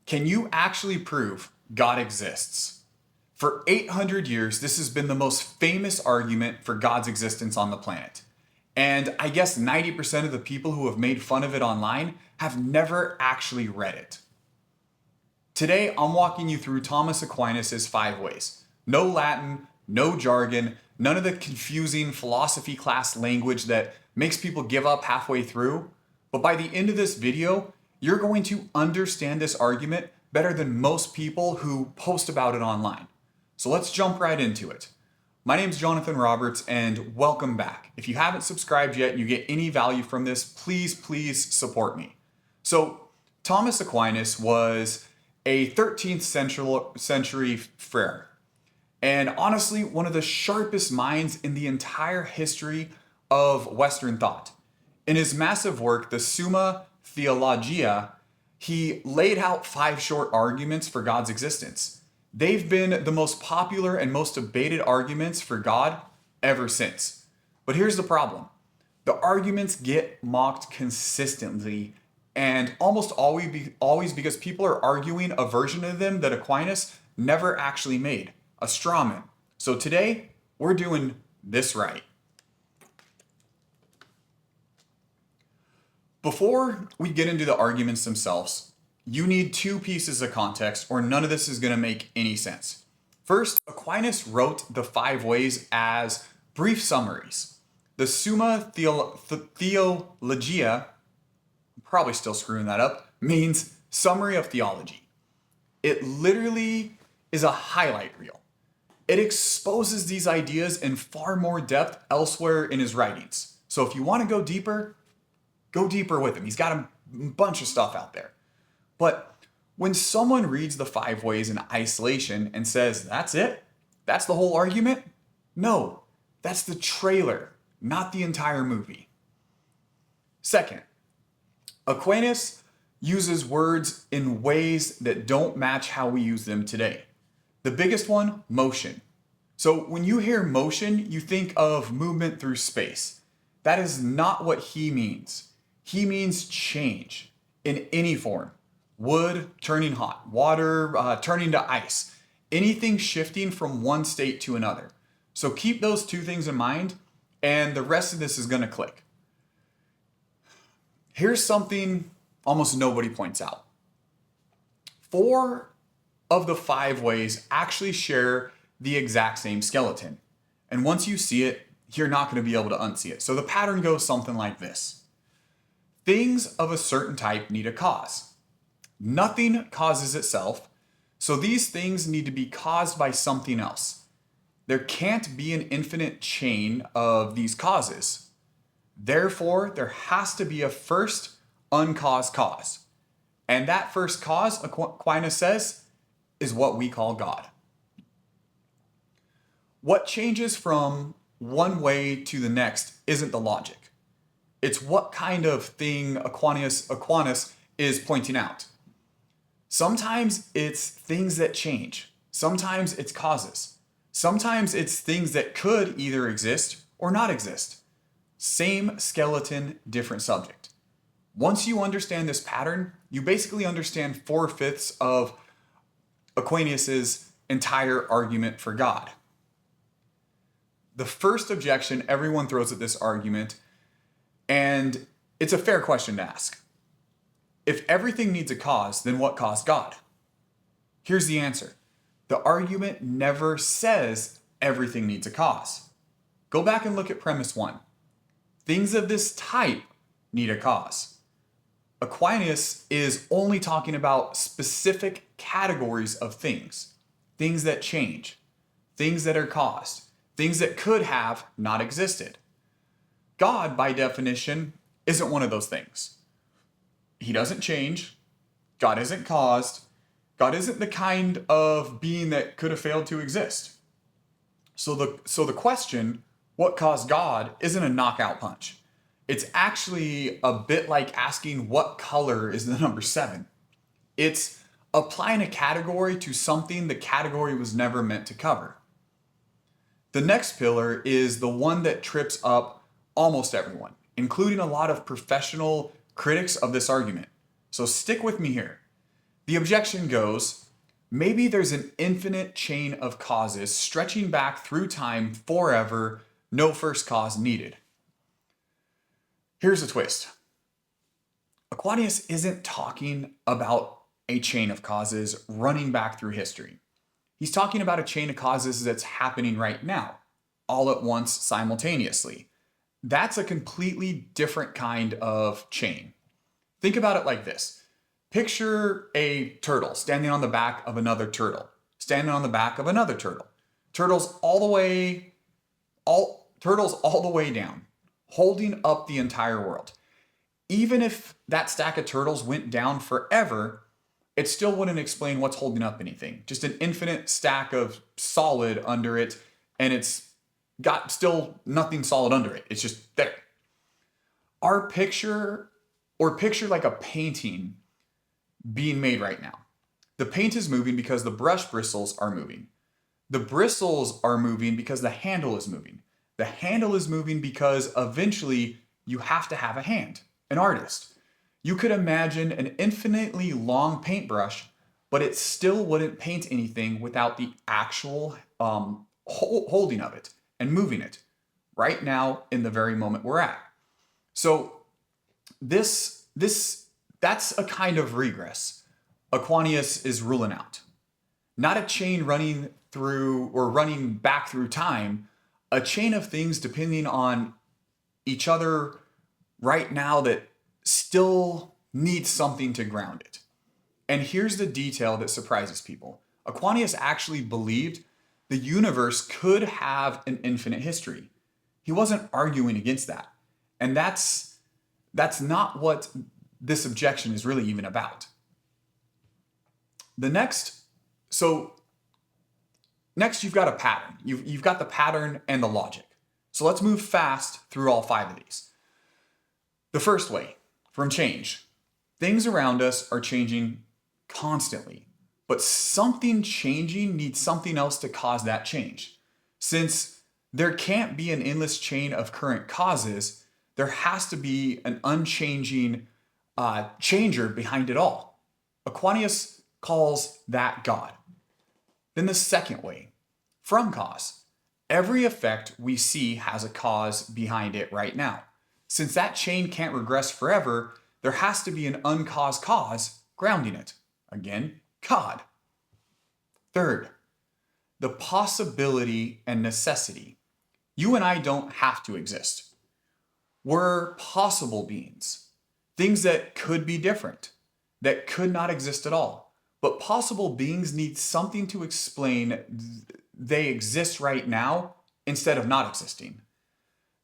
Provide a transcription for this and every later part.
Can you actually prove God exists? For 800 years, this has been the most famous argument for God's existence on the planet. And I guess 90% of the people who have made fun of it online have never actually read it. Today, I'm walking you through Thomas Aquinas' 5 ways. No Latin, no jargon, none of the confusing philosophy class language that makes people give up halfway through. But by the end of this video, you're going to understand this argument better than most people who post about it online. So let's jump right into it. My name is Jonathan Roberts and welcome back. If you haven't subscribed yet and you get any value from this, please support me. So Thomas Aquinas was a 13th century friar, and honestly, one of the sharpest minds in the entire history of Western thought. In his massive work, the Summa Theologia, he laid out 5 short arguments for God's existence. They've been the most popular and most debated arguments for God ever since. But here's the problem. The arguments get mocked consistently and almost always because people are arguing a version of them that Aquinas never actually made, a straw man. So today, we're doing this right. Before we get into the arguments themselves, you need 2 pieces of context or none of this is going to make any sense. First, Aquinas wrote the 5 ways as brief summaries. The Summa Theologia, probably still screwing that up, means summary of theology. It literally is a highlight reel. It exposes these ideas in far more depth elsewhere in his writings. So if you want to go deeper with him. He's got a bunch of stuff out there. But when someone reads the 5 ways in isolation and says, that's it? That's the whole argument? No, that's the trailer, not the entire movie. Second, Aquinas uses words in ways that don't match how we use them today. The biggest one, motion. So when you hear motion, you think of movement through space. That is not what he means. He means change in any form. Wood turning hot, water turning to ice, anything shifting from one state to another. So keep those 2 things in mind and the rest of this is going to click. Here's something almost nobody points out. 4 of the 5 ways actually share the exact same skeleton. And once you see it, you're not going to be able to unsee it. So the pattern goes something like this. Things of a certain type need a cause. Nothing causes itself, so these things need to be caused by something else. There can't be an infinite chain of these causes. Therefore, there has to be a first uncaused cause. And that first cause, Aquinas says, is what we call God. What changes from one way to the next isn't the logic. It's what kind of thing Aquinas is pointing out. Sometimes it's things that change. Sometimes it's causes. Sometimes it's things that could either exist or not exist. Same skeleton, different subject. Once you understand this pattern, you basically understand 4/5 of Aquinas' entire argument for God. The first objection everyone throws at this argument, and it's a fair question to ask. If everything needs a cause, then what caused God? Here's the answer. The argument never says everything needs a cause. Go back and look at premise 1. Things of this type need a cause. Aquinas is only talking about specific categories of things. Things that change. Things that are caused. Things that could have not existed. God, by definition, isn't one of those things. He doesn't change. God isn't caused. God isn't the kind of being that could have failed to exist. So the question, what caused God, isn't a knockout punch. It's actually a bit like asking what color is the number 7. It's applying a category to something the category was never meant to cover. The next pillar is the one that trips up almost everyone, including a lot of professional critics of this argument. So stick with me here. The objection goes, maybe there's an infinite chain of causes stretching back through time forever, no first cause needed. Here's a twist. Aquinas isn't talking about a chain of causes running back through history. He's talking about a chain of causes that's happening right now, all at once simultaneously. That's a completely different kind of chain. Think about it like this. Picture a turtle standing on the back of another turtle, standing on the back of another turtle. Turtles all the way down, holding up the entire world. Even if that stack of turtles went down forever, it still wouldn't explain what's holding up anything. Just an infinite stack of solid under it, and it's got still nothing solid under it. It's just there. Picture like a painting being made right now. The paint is moving because the brush bristles are moving. The bristles are moving because the handle is moving. The handle is moving because eventually you have to have a hand, an artist. You could imagine an infinitely long paintbrush, but it still wouldn't paint anything without the actual holding of it and moving it right now in the very moment we're at. So that's a kind of regress Aquinas is ruling out. Not a chain running through or running back through time, a chain of things depending on each other right now that still needs something to ground it. And here's the detail that surprises people. Aquinas actually believed the universe could have an infinite history. He wasn't arguing against that. And that's not what this objection is really even about. Next you've got a pattern. You've got the pattern and the logic. So let's move fast through all 5 of these. The first way, from change. Things around us are changing constantly, but something changing needs something else to cause that change. Since there can't be an endless chain of current causes, there has to be an unchanging changer behind it all. Aquinas calls that God. Then the second way, from cause. Every effect we see has a cause behind it right now. Since that chain can't regress forever, there has to be an uncaused cause grounding it. Again, God. Third, the possibility and necessity. You and I don't have to exist. We're possible beings. Things that could be different, that could not exist at all. But possible beings need something to explain they exist right now instead of not existing.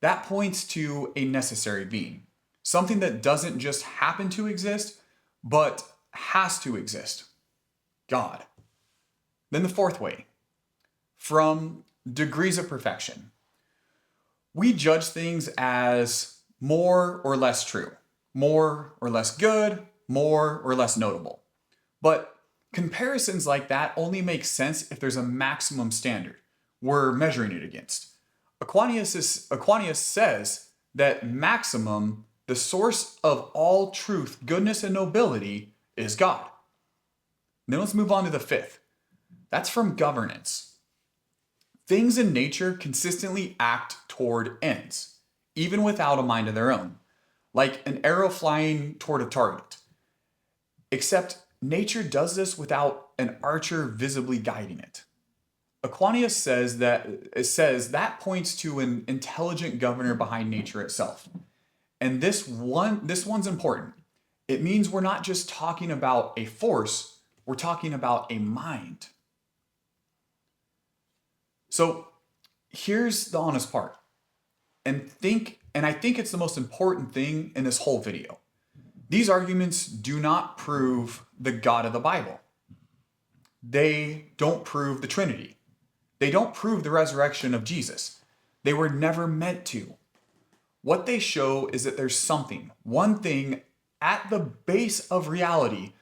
That points to a necessary being. Something that doesn't just happen to exist, but has to exist. God. Then the fourth way, from degrees of perfection. We judge things as more or less true, more or less good, more or less notable. But comparisons like that only make sense if there's a maximum standard we're measuring it against. Aquinas says that maximum, the source of all truth, goodness, and nobility, is God. Then let's move on to the fifth. That's from governance. Things in nature consistently act toward ends, even without a mind of their own, like an arrow flying toward a target. Except nature does this without an archer visibly guiding it. Aquinas says that points to an intelligent governor behind nature itself. And this one's important. It means we're not just talking about a force, we're talking about a mind. So here's the honest part. And I think it's the most important thing in this whole video. These arguments do not prove the God of the Bible. They don't prove the Trinity. They don't prove the resurrection of Jesus. They were never meant to. What they show is that there's something, one thing at the base of reality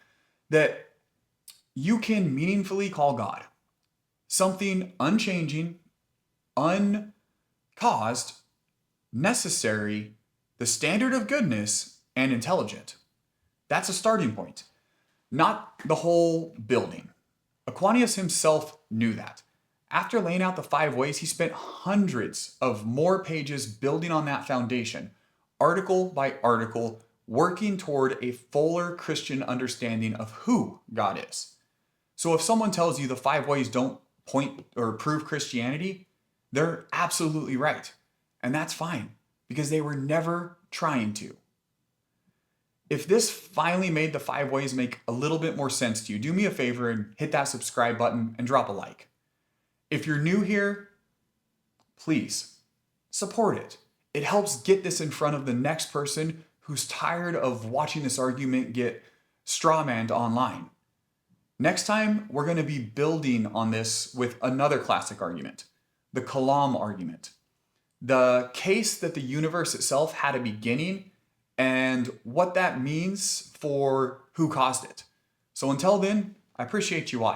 that you can meaningfully call God. Something unchanging, uncaused, necessary, the standard of goodness, and intelligent. That's a starting point. not the whole building. Aquinas himself knew that. After laying out the 5 ways, he spent hundreds of more pages building on that foundation, article by article, working toward a fuller Christian understanding of who God is. So if someone tells you the 5 ways don't point or prove Christianity, they're absolutely right. And that's fine, because they were never trying to. If this finally made the 5 ways make a little bit more sense to you, do me a favor and hit that subscribe button and drop a like. If you're new here, please support it. It helps get this in front of the next person who's tired of watching this argument get strawmanned online. Next time, we're going to be building on this with another classic argument, the Kalam argument. The case that the universe itself had a beginning and what that means for who caused it. So until then, I appreciate you watching.